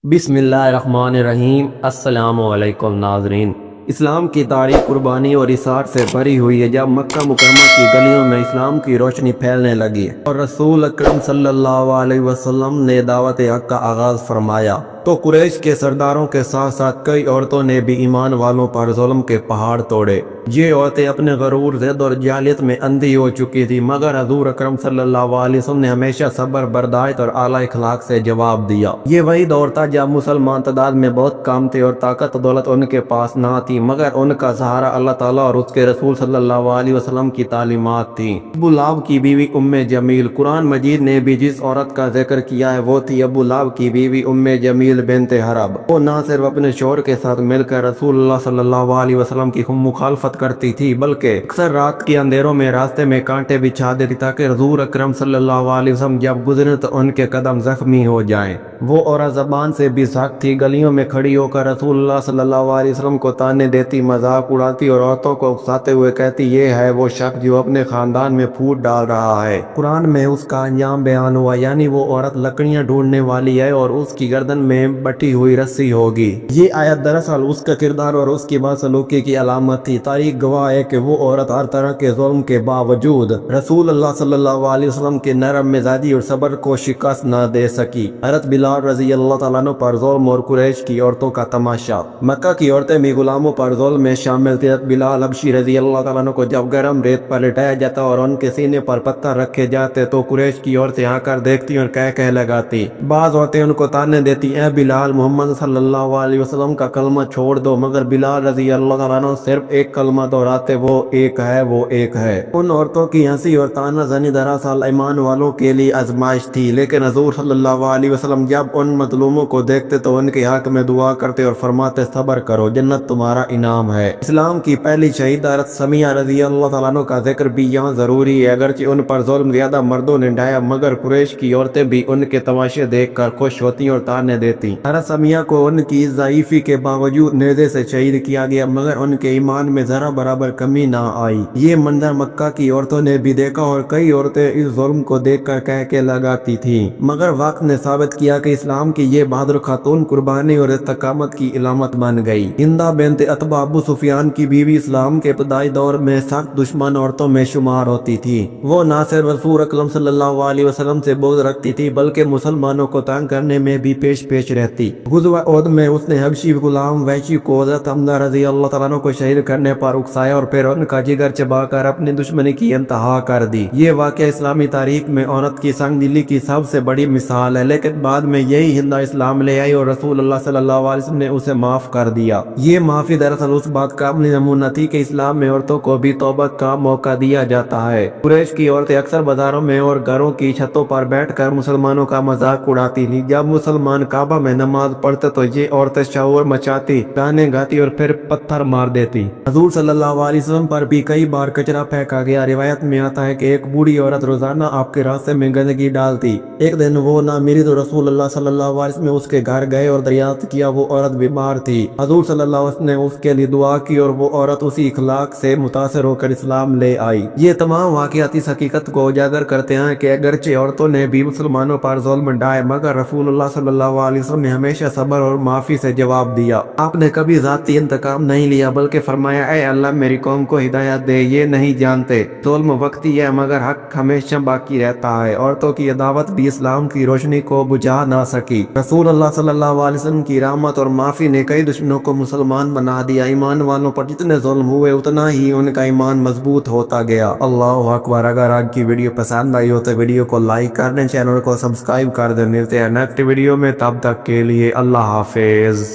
بسم اللہ الرحمن الرحیم۔ السلام علیکم ناظرین۔ اسلام کی تاریخ قربانی اور اثار سے بھری ہوئی ہے۔ جب مکہ مکرمہ کی گلیوں میں اسلام کی روشنی پھیلنے لگی اور رسول اکرم صلی اللہ علیہ وسلم نے دعوت حق کا آغاز فرمایا تو قریش کے سرداروں کے ساتھ ساتھ کئی عورتوں نے بھی ایمان والوں پر ظلم کے پہاڑ توڑے۔ یہ عورتیں اپنے غرور، ضد اور جاہلیت میں اندھی ہو چکی تھی، مگر حضور اکرم صلی اللہ علیہ وسلم نے ہمیشہ صبر، برداشت اور اعلیٰ اخلاق سے جواب دیا۔ یہ وہی دور تھا جب مسلمان تعداد میں بہت کم تھے اور طاقت و دولت ان کے پاس نہ تھی، مگر ان کا سہارا اللہ تعالیٰ اور اس کے رسول صلی اللہ علیہ وسلم کی تعلیمات تھیں۔ ابو لہب کی بیوی جمیل، قرآن مجید نے بھی جس عورت کا ذکر کیا ہے وہ تھی ابو لہب کی بیوی جمیل بنت حرب۔ وہ نہ صرف اپنے شوہر کے ساتھ مل کر رسول اللہ صلی اللہ علیہ وسلم کی مخالفت کرتی تھی، بلکہ اکثر رات کے اندھیروں میں راستے میں کانٹے بچھا دیتی تاکہ حضور اکرم صلی اللہ علیہ وسلم جب گزرے تو ان کے قدم زخمی ہو جائیں۔ وہ عورت زبان سے بھی سخت تھی، گلیوں میں کھڑی ہو کر رسول اللہ صلی اللہ علیہ وسلم کو طعنے دیتی، مذاق اڑاتی اور عورتوں کو اکساتے ہوئے کہتی، یہ ہے وہ شخص جو اپنے خاندان میں پھوٹ ڈال رہا ہے۔ قرآن میں اس کا انجام بیان ہوا، یعنی وہ عورت لکڑیاں ڈھونڈنے والی ہے اور اس کی گردن میں بٹی ہوئی رسی ہوگی۔ یہ آیت دراصل اس کا کردار اور اس کی بدسلوکی کی علامت تھی۔ تاریخ گواہ ہے کہ وہ عورت ہر طرح کے ظلم کے باوجود رسول اللہ صلی اللہ علیہ وسلم کے نرم مزاجی اور صبر کو شکست نہ دے سکی۔ حضرت بلال رضی اللہ تعالیٰ عنہ پر ظلم اور قریش کی عورتوں کا تماشا۔ مکہ کی عورتیں بھی غلاموں پر ظلم میں شامل تھیں۔ حضرت بلال حبشی رضی اللہ تعالیٰ عنہ کو جب گرم ریت پر لٹایا جاتا اور ان کے سینے پر پتھر رکھے جاتے تو قریش کی عورتیں آ کر دیکھتی اور کہہ لگاتی۔ بعض عورتیں ان کو طعنے دیتی، اے بلال، محمد صلی اللہ علیہ وسلم کا کلمہ چھوڑ دو، مگر بلال رضی اللہ تعالیٰ عنہ صرف ایک کلمہ دہراتے، وہ ایک ہے، وہ ایک ہے۔ ان عورتوں کی ہنسی اور طعنہ زنی دراصل ایمان والوں کے لیے آزمائش تھی، لیکن حضور صلی اللہ علیہ وسلم جب ان مظلوموں کو دیکھتے تو ان کے حق میں دعا کرتے اور فرماتے، صبر کرو، جنت تمہارا انعام ہے۔ اسلام کی پہلی شہید حضرت سمیہ رضی اللہ تعالیٰ عنہ کا ذکر بھی یہاں ضروری ہے۔ اگرچہ ان پر ظلم زیادہ مردوں نے ڈھایا، مگر قریش کی عورتیں بھی ان کے تماشے دیکھ کر خوش ہوتی اور طعنے دیتی۔ حضرت سمیہ کو ان کی ضعیفی کے باوجود نیزے سے شہید کیا گیا، مگر ان کے ایمان میں ذرا برابر کمی نہ آئی۔ یہ منظر مکہ کی عورتوں نے بھی دیکھا اور کئی عورتیں اس ظلم کو دیکھ کر کہہ لگاتی تھیں، مگر وقت نے ثابت کیا کہ اسلام کی یہ بہادر خاتون قربانی اور استقامت کی علامت بن گئی۔ ہندہ بنت عتبہ ابو سفیان کی بیوی اسلام کے ابتدائی دور میں سخت دشمن عورتوں میں شمار ہوتی تھی۔ وہ نہ صرف رسول اکرم صلی اللہ علیہ وسلم سے بغض رکھتی تھی بلکہ مسلمانوں کو تنگ کرنے میں بھی پیش رہتی۔ غزوہ احد میں اس نے حبشی غلام وحشی کو حضرت حمزہ رضی اللہ تعالیٰ عنہ کو شہید کرنے پر اکسایا اور پھر ان کا جگر چبا کر اپنی دشمنی کی انتہا کر دی۔ یہ واقعہ اسلامی تاریخ میں عورت کی سنگ دلی کی سب سے بڑی مثال ہے، لیکن بعد میں یہی ہندہ اسلام لے آئی اور رسول اللہ صلی اللہ علیہ وسلم نے اسے معاف کر دیا۔ یہ معافی دراصل اس بات کا عملی نمونہ تھی کہ اسلام میں عورتوں کو بھی توبہ کا موقع دیا جاتا ہے۔ قریش کی عورتیں اکثر بازاروں میں اور گھروں کی چھتوں پر بیٹھ کر مسلمانوں کا مذاق اڑاتی تھیں۔ جب مسلمان کعبہ میں نماز پڑھتے تو یہ عورتیں شور مچاتی، گانے گاتی اور پھر پتھر مار دیتی۔ حضور صلی اللہ علیہ وسلم پر بھی کئی بار کچرا پھینکا گیا۔ روایت میں آتا ہے کہ ایک بوڑھی عورت روزانہ آپ کے راستے میں گندگی ڈالتی۔ ایک دن وہ نہ ملی تو رسول اللہ صلی اللہ علیہ وسلم اس کے گھر گئے اور دریافت کیا وہ عورت بیمار تھی۔ حضور صلی اللہ علیہ وسلم نے اس کے لیے دعا کی اور وہ عورت اسی اخلاق سے متاثر ہو کر اسلام لے آئی۔ یہ تمام واقعات اس حقیقت کو اجاگر کرتے ہیں کہ اگرچہ عورتوں نے بھی مسلمانوں پر ظلم ڈھائے، مگر رسول اللہ صلی اللہ علیہ وسلم نے ہمیشہ صبر اور معافی سے جواب دیا۔ آپ نے کبھی ذاتی انتقام نہیں لیا بلکہ فرمایا، اے اللہ میری قوم کو ہدایت دے، یہ نہیں جانتے ظلم وقتی ہے مگر حق ہمیشہ باقی رہتا ہے۔ عورتوں کی عداوت بھی اسلام کی روشنی کو بجھا نہ سکی۔ رسول اللہ صلی اللہ علیہ وسلم کی رحمت اور معافی نے کئی دشمنوں کو مسلمان بنا دیا۔ ایمان والوں پر جتنے ظلم ہوئے اتنا ہی ان کا ایمان مضبوط ہوتا گیا۔ اللہ اکبر۔ اگر آج کی ویڈیو پسند آئی ہو تو ویڈیو کو لائک کر دیں، چینل کو سبسکرائب کر دیں۔ ملتے ہیں نیکسٹ ویڈیو میں، تب تک کے لیے اللہ حافظ۔